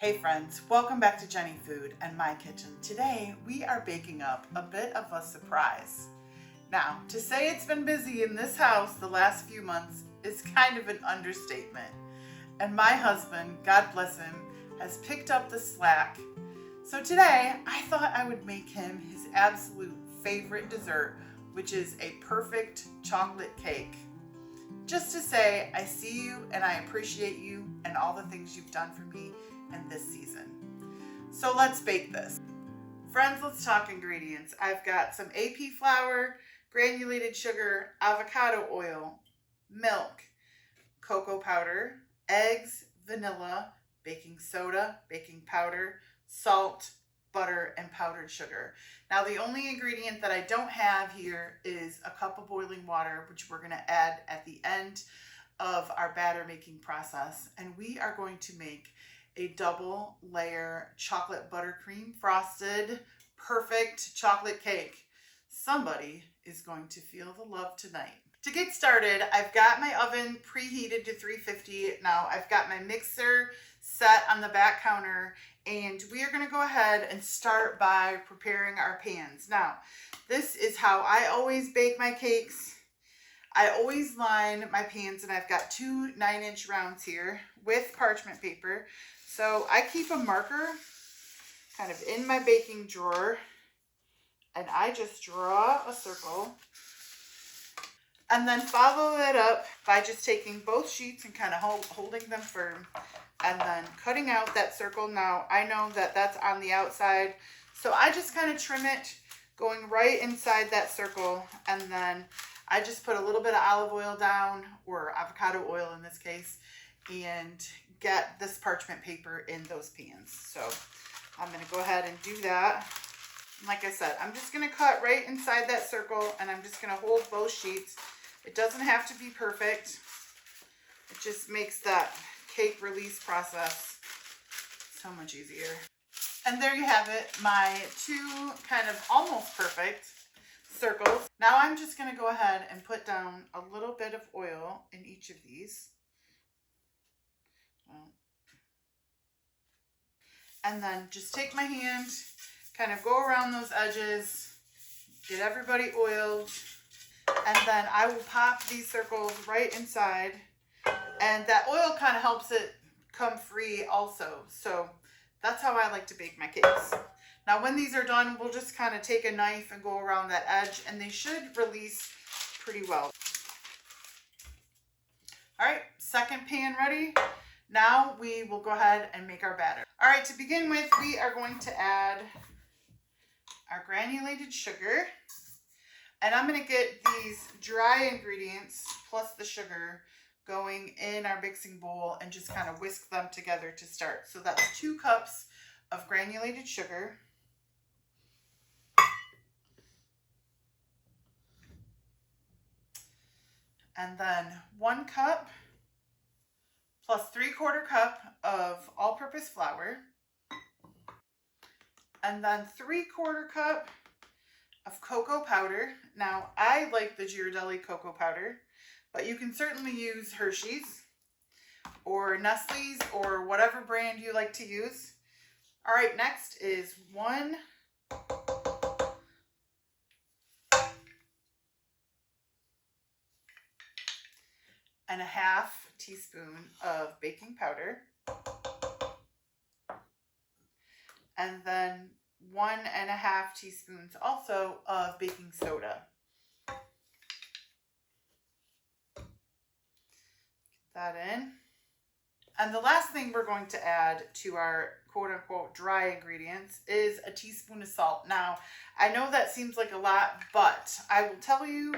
Hey friends, welcome back to Jenny Food and My Kitchen. Today we are baking up a bit of a surprise. Now, to say it's been busy in this house the last few months is kind of an understatement. And my husband, God bless him, has picked up the slack. So today I thought I would make him his absolute favorite dessert, which is a perfect chocolate cake. Just to say I see you and I appreciate you and all the things you've done for me in this season. So let's bake this. Friends, let's talk ingredients. I've got some AP flour, granulated sugar, avocado oil, milk, cocoa powder, eggs, vanilla, baking soda, baking powder, salt, butter, and powdered sugar. Now the only ingredient that I don't have here is a cup of boiling water, which we're going to add at the end of our batter making process. And we are going to make a double layer chocolate buttercream frosted perfect chocolate cake. Somebody is going to feel the love tonight. To get started, I've got my oven preheated to 350. Now I've got my mixer set on the back counter, and we are going to go ahead and start by preparing our pans. Now, this is how I always bake my cakes. I always line my pans, and I've got two 9-inch rounds here with parchment paper. So I keep a marker kind of in my baking drawer, and I just draw a circle and then follow that up by just taking both sheets and kind of holding them firm and then cutting out that circle. Now I know that that's on the outside, so I just kind of trim it going right inside that circle, and then I just put a little bit of olive oil down, or avocado oil in this case, and get this parchment paper in those pans. So I'm going to go ahead and do that. Like I said, I'm just going to cut right inside that circle, and I'm just going to hold both sheets. It doesn't have to be perfect. It just makes that cake release process so much easier. And there you have it, my two kind of almost perfect circles. Now I'm just going to go ahead and put down a little bit of oil in each of these. And then just take my hand, kind of go around those edges, get everybody oiled, and then I will pop these circles right inside. And that oil kind of helps it come free also. So that's how I like to bake my cakes. Now when these are done, we'll just kind of take a knife and go around that edge, and they should release pretty well. All right, second pan ready. Now we will go ahead and make our batter. All right, to begin with, we are going to add our granulated sugar. And I'm going to get these dry ingredients plus the sugar going in our mixing bowl and just kind of whisk them together to start. So that's 2 cups of granulated sugar. And then 1 cup plus 3/4 cup of all-purpose flour. And then 3/4 cup of cocoa powder. Now, I like the Ghirardelli cocoa powder, but you can certainly use Hershey's or Nestle's or whatever brand you like to use. All right, next is 1 1/2 teaspoon of baking powder, and then 1.5 teaspoons also of baking soda. Get that in. And the last thing we're going to add to our quote-unquote dry ingredients is a teaspoon of salt. Now, I know that seems like a lot, but I will tell you,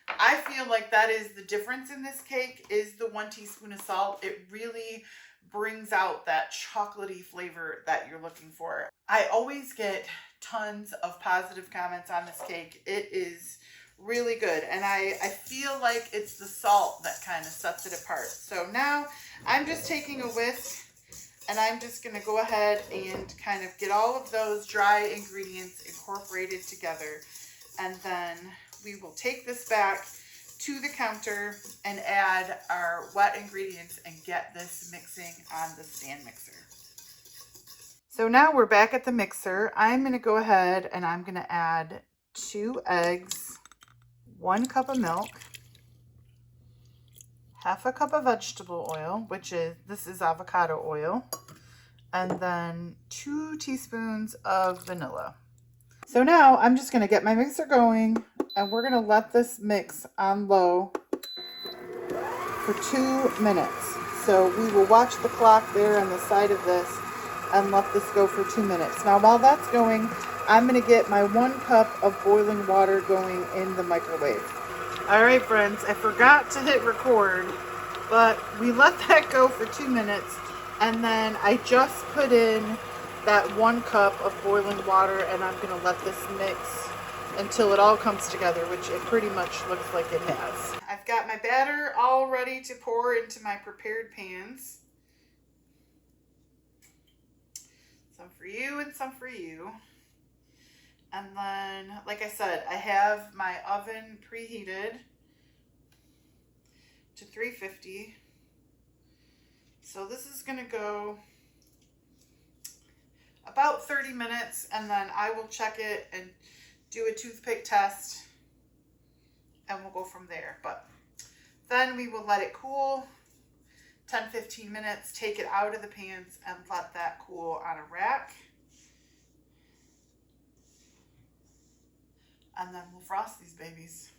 I feel like that is the difference in this cake, is the 1 teaspoon of salt. It really brings out that chocolatey flavor that you're looking for. I always get tons of positive comments on this cake. It is really good, and I feel like it's the salt that kind of sets it apart. So now I'm just taking a whisk, and I'm just going to go ahead and kind of get all of those dry ingredients incorporated together, and then we will take this back to the counter and add our wet ingredients and get this mixing on the stand mixer. So now we're back at the mixer. I'm going to go ahead and I'm going to add 2 eggs, 1 cup of milk, half a cup of vegetable oil, this is avocado oil, and then 2 teaspoons of vanilla. So now I'm just going to get my mixer going, and we're going to let this mix on low for 2 minutes. So we will watch the clock there on the side of this and let this go for 2 minutes. Now while that's going, I'm going to get my 1 cup of boiling water going in the microwave. All right, friends, I forgot to hit record, but we let that go for 2 minutes, and then I just put in that 1 cup of boiling water, and I'm going to let this mix until it all comes together, which it pretty much looks like it has. I've got my batter all ready to pour into my prepared pans. Some for you and some for you. And then, like I said, I have my oven preheated to 350. So this is going to go about 30 minutes, and then I will check it and do a toothpick test, and we'll go from there. But then we will let it cool 10-15 minutes, take it out of the pans and let that cool on a rack. And then we'll frost these babies.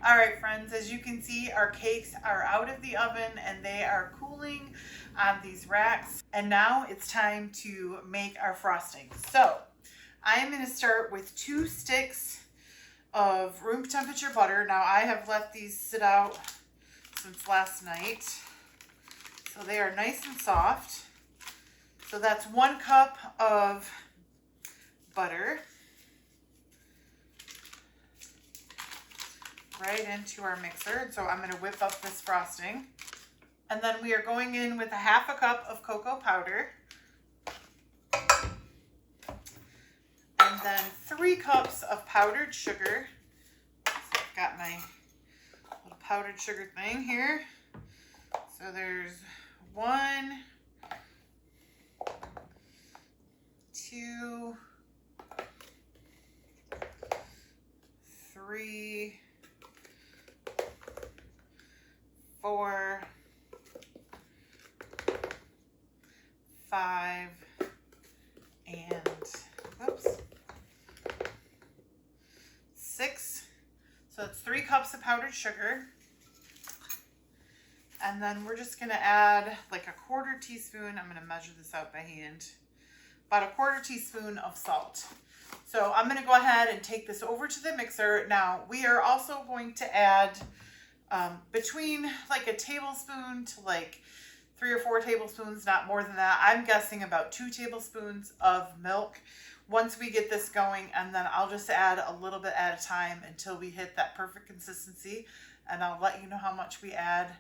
All right, friends, as you can see, our cakes are out of the oven and they are cooling on these racks. And now it's time to make our frosting. So I am going to start with 2 sticks of room temperature butter. Now I have let these sit out since last night, so they are nice and soft. So that's 1 cup of butter right into our mixer. So I'm going to whip up this frosting, and then we are going in with a 1/2 cup of cocoa powder, and then 3 cups of powdered sugar. So I've got my little powdered sugar thing here. So there's 1, 2, 3, 4, 5, and whoops, 6. So it's 3 cups of powdered sugar. And then we're just going to add like a 1/4 teaspoon. I'm going to measure this out by hand. About a 1/4 teaspoon of salt. So I'm going to go ahead and take this over to the mixer. Now we are also going to add between like a tablespoon to like 3 or 4 tablespoons, not more than that. I'm guessing about 2 tablespoons of milk once we get this going, and then I'll just add a little bit at a time until we hit that perfect consistency, and I'll let you know how much we add,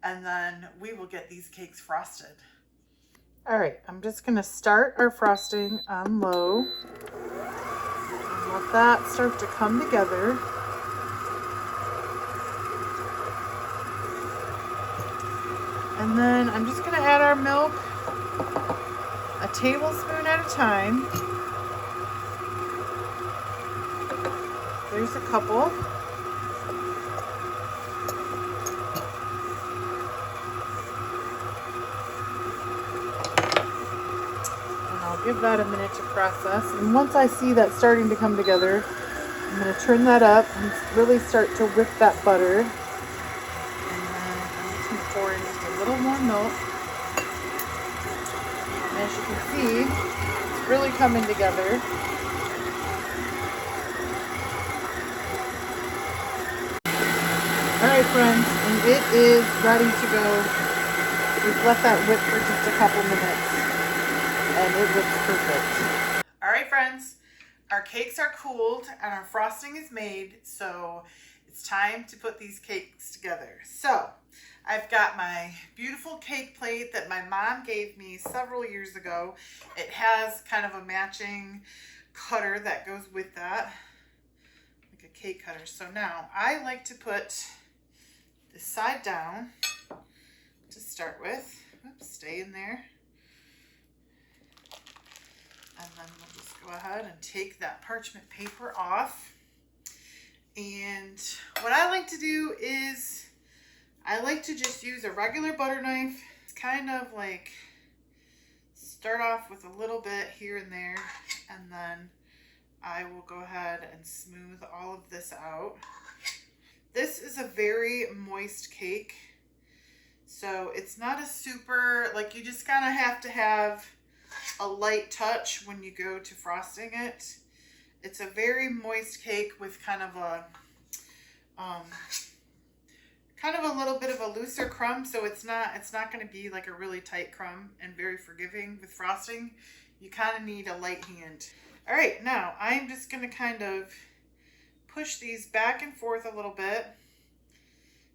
and then we will get these cakes frosted. All right, I'm just gonna start our frosting on low and let that start to come together. And then I'm just gonna add our milk a tablespoon at a time. There's a couple. And I'll give that a minute to process. And once I see that starting to come together, I'm gonna turn that up and really start to whip that butter. And then I'm just gonna pour in just a little more milk. And as you can see, it's really coming together. All right, friends, and it is ready to go. We've let that whip for just a couple minutes, and it looks perfect. All right, friends, our cakes are cooled and our frosting is made, so it's time to put these cakes together. So I've got my beautiful cake plate that my mom gave me several years ago. It has kind of a matching cutter that goes with that, like a cake cutter. So now I like to put this side down to start with. Oops, stay in there. then we'll just go ahead and take that parchment paper off. And what I like to do is I like to just use a regular butter knife. It's kind of like start off with a little bit here and there, and then I will go ahead and smooth all of this out. This is a very moist cake, so it's not a super, like, you just kind of have to have a light touch when you go to frosting it. It's a very moist cake with kind of a little bit of a looser crumb, so it's not going to be like a really tight crumb and very forgiving with frosting. You kind of need a light hand. All right, now I'm just going to kind of push these back and forth a little bit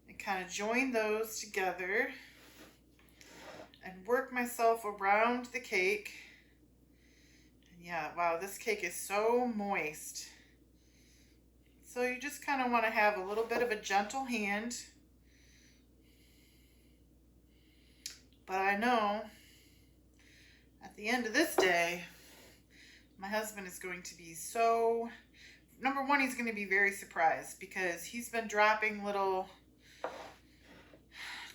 and kind of join those together and work myself around the cake. And yeah, wow, this cake is so moist. So you just kind of want to have a little bit of a gentle hand. But I know at the end of this day, my husband is going to be so, number one, he's going to be very surprised because he's been dropping little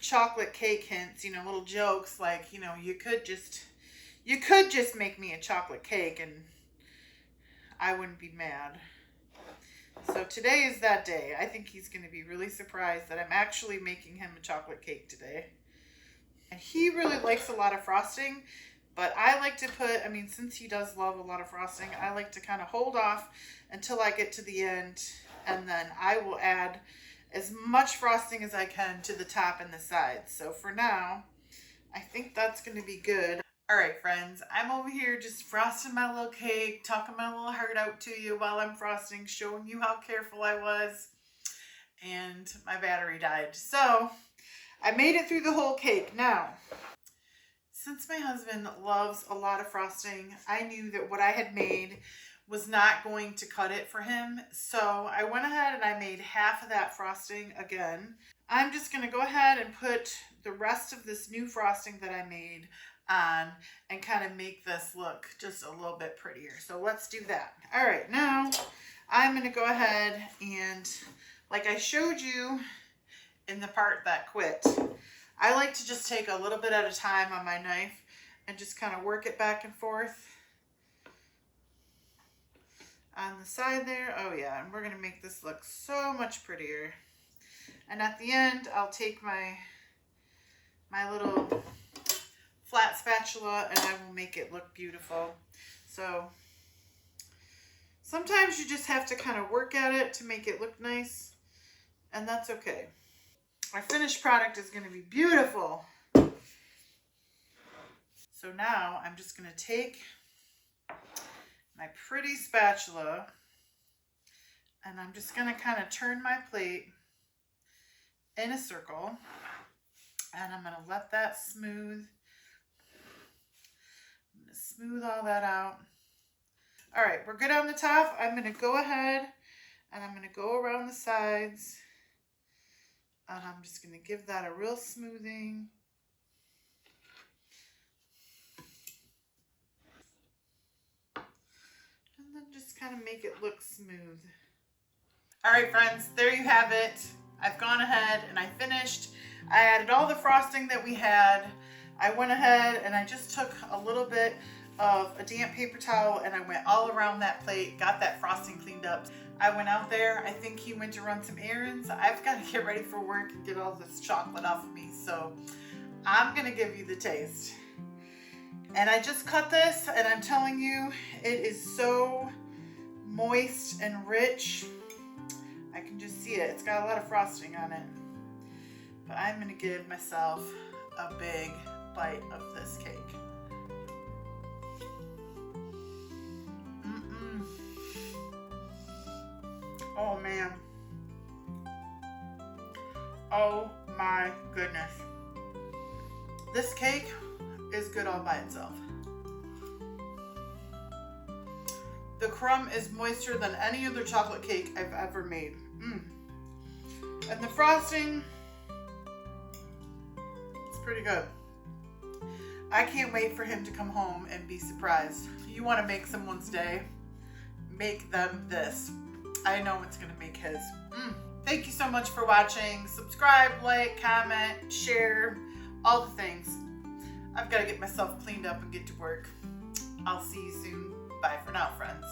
chocolate cake hints, you know, little jokes like, you know, you could just make me a chocolate cake and I wouldn't be mad. So today is that day. I think he's going to be really surprised that I'm actually making him a chocolate cake today. And he really likes a lot of frosting, but I like to put, I mean, since he does love a lot of frosting, I like to kind of hold off until I get to the end, and then I will add as much frosting as I can to the top and the sides. So for now, I think that's going to be good. All right, friends, I'm over here just frosting my little cake, talking my little heart out to you while I'm frosting, showing you how careful I was, and my battery died. So I made it through the whole cake. Now, since my husband loves a lot of frosting, I knew that what I had made was not going to cut it for him. So I went ahead and I made half of that frosting again. I'm just going to go ahead and put the rest of this new frosting that I made on and kind of make this look just a little bit prettier. So let's do that. All right, now I'm going to go ahead and, like I showed you in the part that quit, I like to just take a little bit at a time on my knife and just kind of work it back and forth on the side there. Oh yeah, and we're going to make this look so much prettier. And at the end, I'll take my little flat spatula and I will make it look beautiful. So sometimes you just have to kind of work at it to make it look nice, and that's okay. Our finished product is going to be beautiful. So now I'm just going to take my pretty spatula and I'm just going to kind of turn my plate in a circle, and I'm going to let that smooth. I'm going to smooth all that out. All right, we're good on the top. I'm going to go ahead and I'm going to go around the sides, and I'm just going to give that a real smoothing. And then just kind of make it look smooth. All right, friends, there you have it. I've gone ahead and I finished. I added all the frosting that we had. I went ahead and I just took a little bit of a damp paper towel and I went all around that plate, got that frosting cleaned up. I went out there. I think he went to run some errands. I've got to get ready for work and get all this chocolate off of me. So I'm going to give you the taste. And I just cut this and I'm telling you, it is so moist and rich. I can just see it. It's got a lot of frosting on it. But I'm going to give myself a big bite of this cake. Oh man. Oh my goodness. This cake is good all by itself. The crumb is moister than any other chocolate cake I've ever made. And the frosting, it's pretty good. I can't wait for him to come home and be surprised. You want to make someone's day? Make them this. I know it's going to make his. Thank you so much for watching. Subscribe, like, comment, share, all the things. I've got to get myself cleaned up and get to work. I'll see you soon. Bye for now, friends.